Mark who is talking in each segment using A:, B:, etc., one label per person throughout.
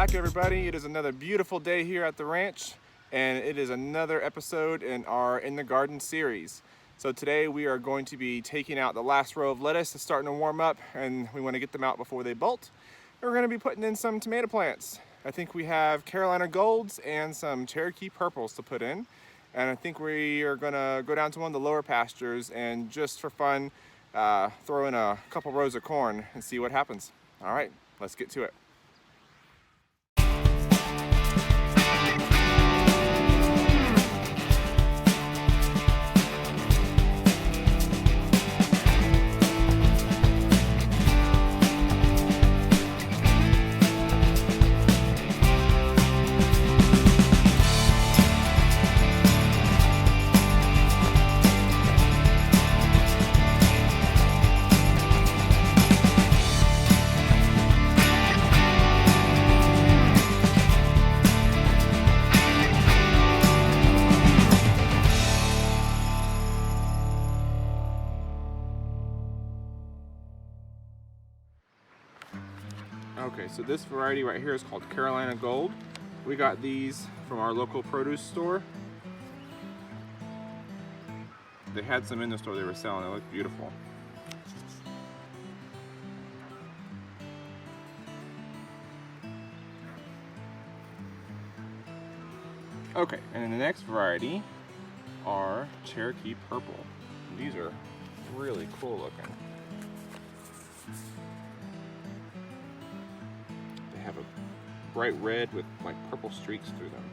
A: back, everybody. It is another beautiful day here at the ranch, and it is another episode in our In the Garden series. So today we are going to be taking out the last row of lettuce. It's starting to warm up, and we want to get them out before they bolt. And we're going to be putting in some tomato plants. I think we have Carolina Golds and some Cherokee Purples to put in. And I think we are going to go down to one of the lower pastures and just for fun, throw in a couple rows of corn and see what happens. All right, let's get to it. Okay, so this variety right here is called Carolina Gold. We got these from our local produce store. They had some in the store they were selling. They look beautiful. Okay, and then the next variety are Cherokee Purple. These are really cool looking. Have a bright red with like purple streaks through them.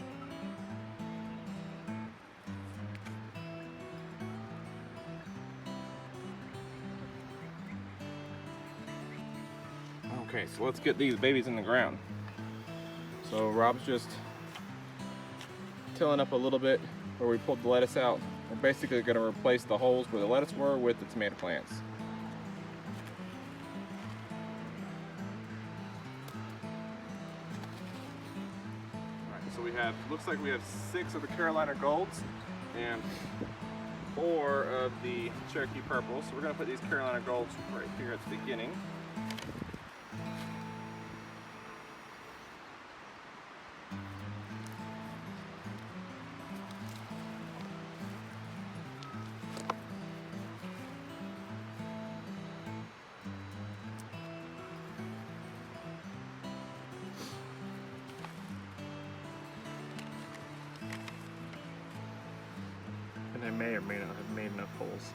A: Okay, so let's get these babies in the ground. So Rob's just tilling up a little bit where we pulled the lettuce out. We're basically going to replace the holes where the lettuce were with the tomato plants. So we have, looks like we have 6 of the Carolina Golds and 4 of the Cherokee Purples. So we're going to put these Carolina Golds right here at the beginning. And I may or may not have made enough holes.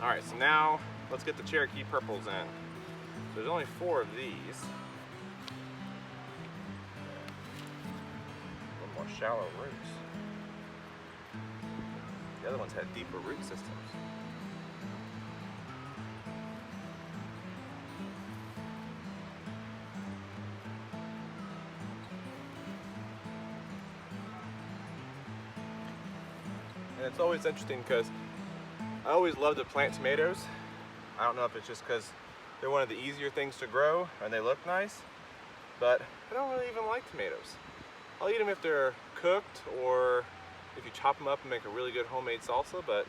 A: All right, so now let's get the Cherokee Purples in. There's only 4 of these. A little more shallow roots. The other ones had deeper root systems. And it's always interesting because I always love to plant tomatoes. I don't know if it's just because they're one of the easier things to grow and they look nice, but I don't really even like tomatoes. I'll eat them if they're cooked or if you chop them up and make a really good homemade salsa, but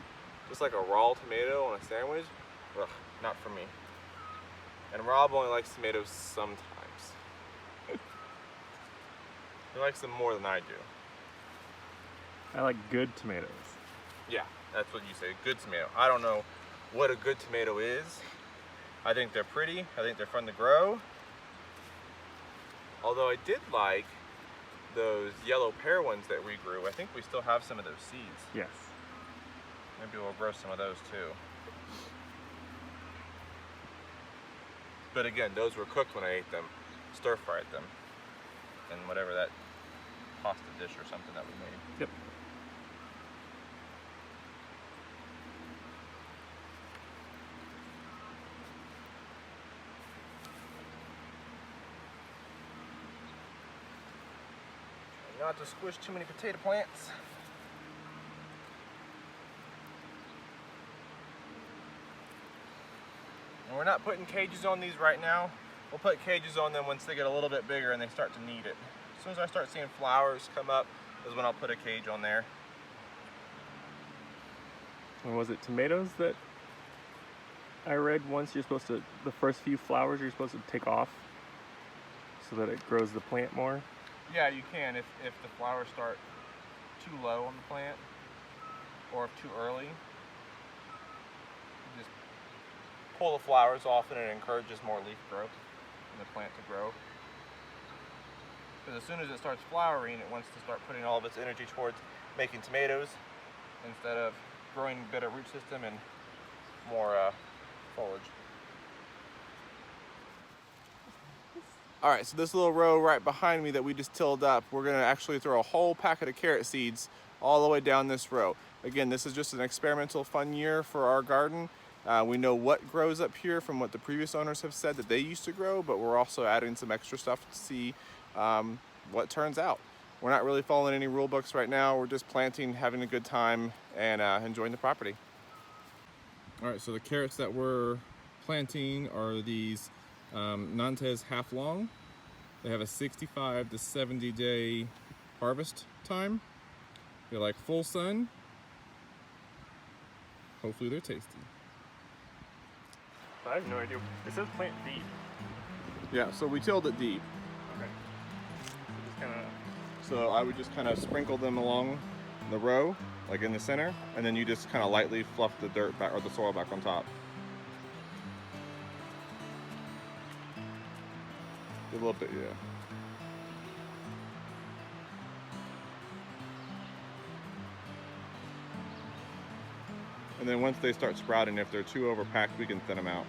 A: just like a raw tomato on a sandwich, ugh, not for me. And Rob only likes tomatoes sometimes. He likes them more than I do.
B: I like good tomatoes.
A: Yeah, that's what you say, good tomato. I don't know what a good tomato is. I think they're pretty, I think they're fun to grow. Although I did like those yellow pear ones that we grew. I think we still have some of those seeds.
B: Yes.
A: Maybe we'll grow some of those too. But again, those were cooked when I ate them, stir-fried them, in whatever that pasta dish or something that we made.
B: Yep.
A: Not to squish too many potato plants. And we're not putting cages on these right now. We'll put cages on them once they get a little bit bigger and they start to need it. As soon as I start seeing flowers come up is when I'll put a cage on there.
B: And was it tomatoes that I read once you're supposed to, the first few flowers you're supposed to take off so that it grows the plant more?
A: Yeah, you can if the flowers start too low on the plant or if too early. You just pull the flowers off and it encourages more leaf growth in the plant to grow. Because as soon as it starts flowering, it wants to start putting all of its energy towards making tomatoes instead of growing better root system and more foliage. All right, so this little row right behind me that we just tilled up, we're gonna actually throw a whole packet of carrot seeds all the way down this row. Again, this is just an experimental fun year for our garden. We know what grows up here from what the previous owners have said that they used to grow, but we're also adding some extra stuff to see what turns out. We're not really following any rule books right now. We're just planting, having a good time, and enjoying the property. All right, so the carrots that we're planting are these Nantes half long. They have a 65 to 70 day harvest time. They like full sun. Hopefully they're tasty.
B: I have no idea. It says plant deep.
A: Yeah, so we tilled it deep.
B: Okay. Just kind of.
A: So I would just kind of sprinkle them along the row, like in the center, and then you just kind of lightly fluff the dirt back or the soil back on top. A little bit, yeah. And then once they start sprouting, if they're too overpacked, we can thin them out.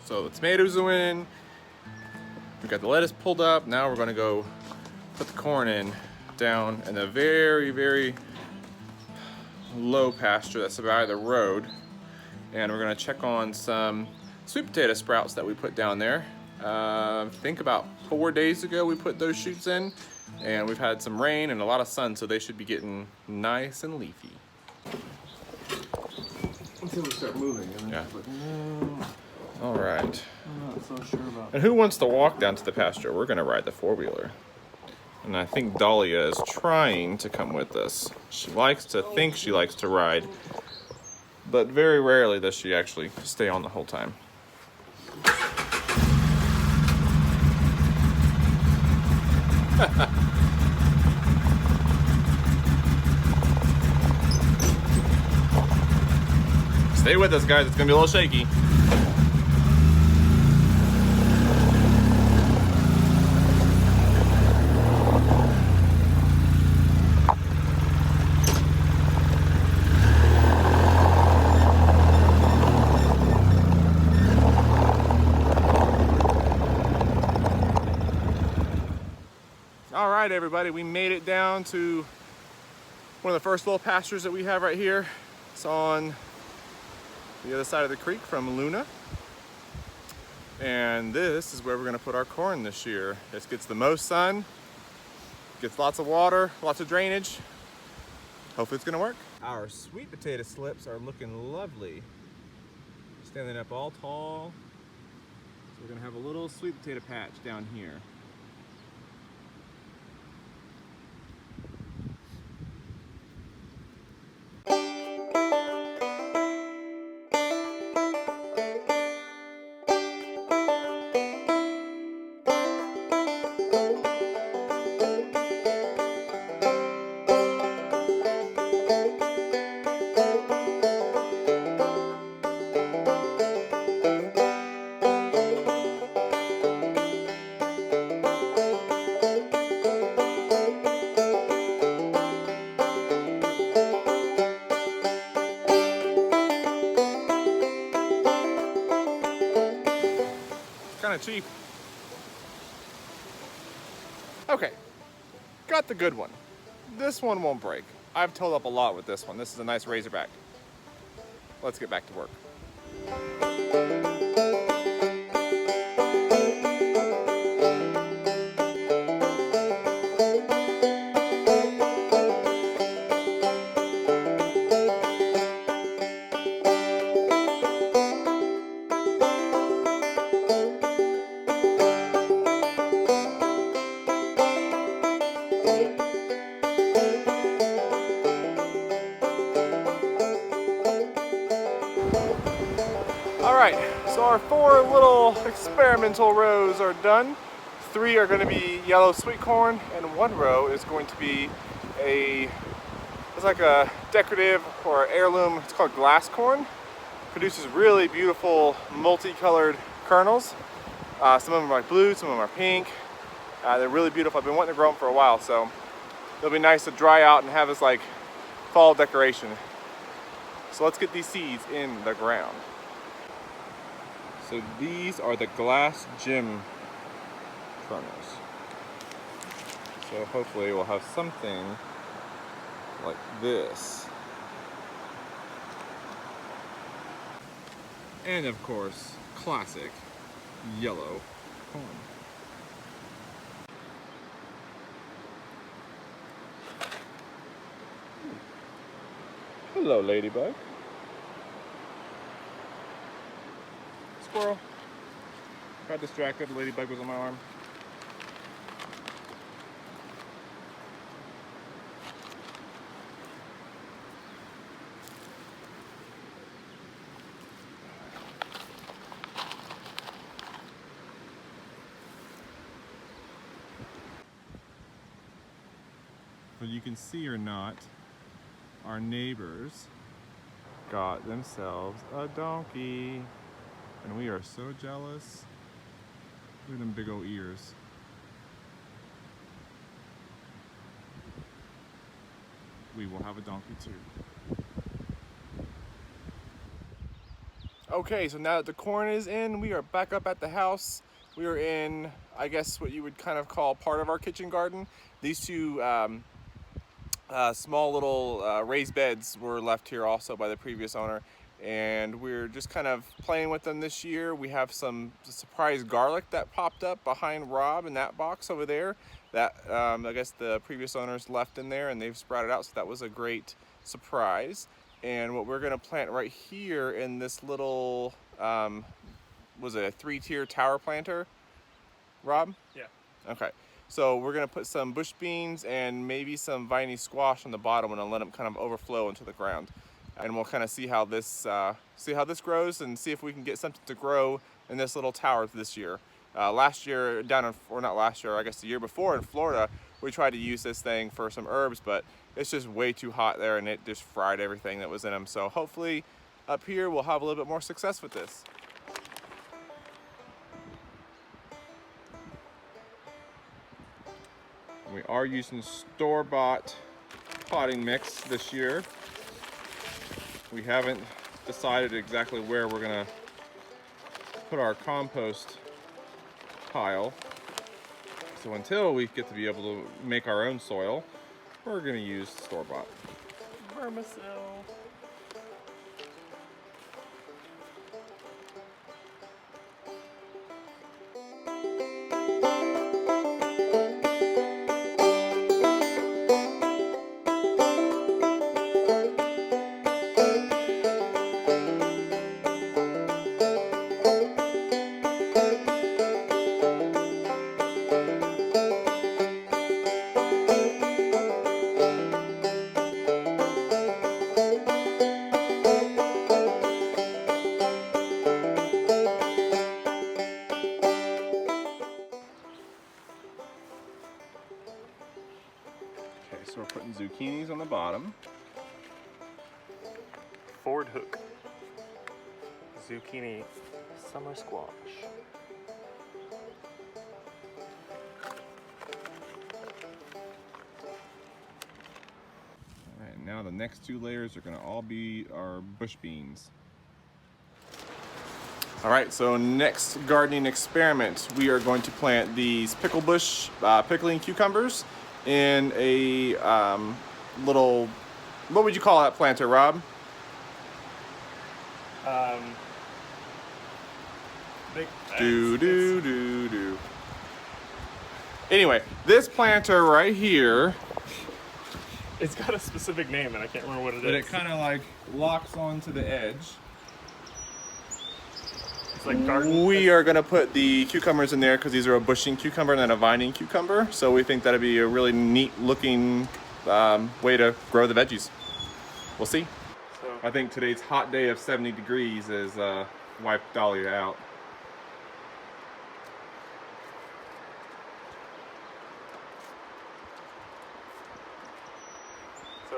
A: So the tomatoes are in. We've got the lettuce pulled up. Now we're gonna go put the corn in down in the very, very low pasture that's by the road. And we're gonna check on some sweet potato sprouts that we put down there. I think about 4 days ago we put those shoots in, and we've had some rain and a lot of sun, so they should be getting nice and leafy. Until we start moving. Yeah. All right.
B: I'm not so sure about.
A: And who wants to walk down to the pasture? We're gonna ride the four-wheeler. And I think Dahlia is trying to come with us. She likes to think she likes to ride, but very rarely does she actually stay on the whole time. Stay with us, guys. It's gonna be a little shaky. All right, everybody, we made it down to one of the first little pastures that we have right here. It's on the other side of the creek from Luna. And this is where we're gonna put our corn this year. This gets the most sun, gets lots of water, lots of drainage. Hopefully it's gonna work. Our sweet potato slips are looking lovely. Standing up all tall. So we're gonna have a little sweet potato patch down here. Kind of cheap. Okay, got the good one. This one won't break. I've tilled up a lot with this one. This is a nice Razorback. Let's get back to work. All right, so our 4 little experimental rows are done. 3 are going to be yellow sweet corn, and 1 row is going to be it's like a decorative or heirloom. It's called glass corn. Produces really beautiful multicolored kernels. Some of them are like blue, some of them are pink. They're really beautiful. I've been wanting to grow them for a while, so it'll be nice to dry out and have this like fall decoration. So let's get these seeds in the ground. So these are the glass gem kernels. So hopefully we'll have something like this. And of course, classic yellow corn. Hello, ladybug. Squirrel. Got distracted, the ladybug was on my arm. But you can see or not, our neighbors got themselves a donkey. And we are so jealous. Look at them big old ears. We will have a donkey too. Okay, so now that the corn is in, we are back up at the house. We are in, I guess, what you would kind of call part of our kitchen garden. These 2 small little raised beds were left here also by the previous owner, and we're just kind of playing with them this year. We have some surprise garlic that popped up behind Rob in that box over there that I guess the previous owners left in there, and they've sprouted out, so that was a great surprise. And what we're going to plant right here in this little was it a 3-tier tower planter, Rob?
B: Yeah.
A: Okay. So we're gonna put some bush beans and maybe some viney squash on the bottom and let them kind of overflow into the ground. And we'll kind of see how this grows and see if we can get something to grow in this little tower this year. Last year down in, or not last year, I guess the year before in Florida, we tried to use this thing for some herbs, but it's just way too hot there and it just fried everything that was in them. So hopefully up here we'll have a little bit more success with this. We are using store-bought potting mix this year. We haven't decided exactly where we're gonna put our compost pile. So until we get to be able to make our own soil, we're gonna use store-bought.
B: Vermicell.
A: So we're putting zucchinis on the bottom.
B: Ford hook. Zucchini summer squash.
A: All right, now the next 2 layers are gonna all be our bush beans. All right, so next gardening experiment, we are going to plant these pickle bush pickling cucumbers. in a little, what would you call that planter, Rob? Do. Anyway, this planter right here,
B: It's got a specific name and I can't remember what it
A: but
B: is.
A: it kind of like locks onto the edge.
B: It's like garden.
A: We are gonna put the cucumbers in there because these are a bushing cucumber and not a vining cucumber. So we think that'd be a really neat looking way to grow the veggies. We'll see.
B: So,
A: I think today's hot day of 70 degrees has wiped Dahlia out.
B: so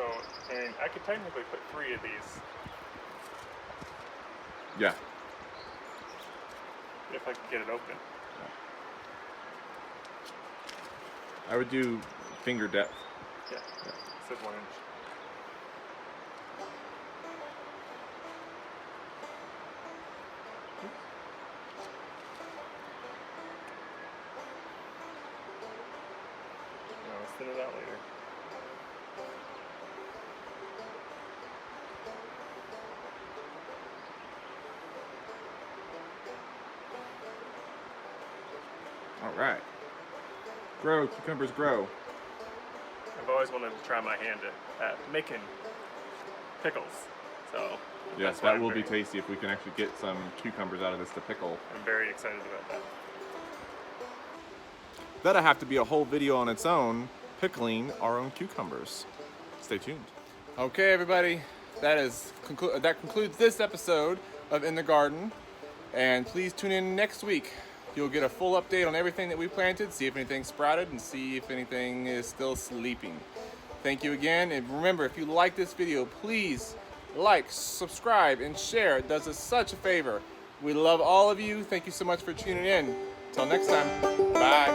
B: I mean, I could technically put 3 of these
A: Yeah.
B: if I could get it open.
A: I would do finger depth.
B: Yeah. It says 1 inch. No, I'll thin it out later.
A: All right. Grow, cucumbers grow.
B: I've always wanted to try my hand at making pickles, so
A: Yes,
B: that's why
A: that
B: I'm
A: will be
B: very-
A: tasty if we can actually get some cucumbers out of this to pickle.
B: I'm very excited about that.
A: That'll have to be a whole video on its own, pickling our own cucumbers. Stay tuned. Okay, everybody, that concludes this episode of In the Garden. And please tune in next week. You'll get a full update on everything that we planted, see if anything sprouted, and see if anything is still sleeping. Thank you again, and remember, if you like this video, please like, subscribe, and share. It does us such a favor. We love all of you. Thank you so much for tuning in. Till next time, bye.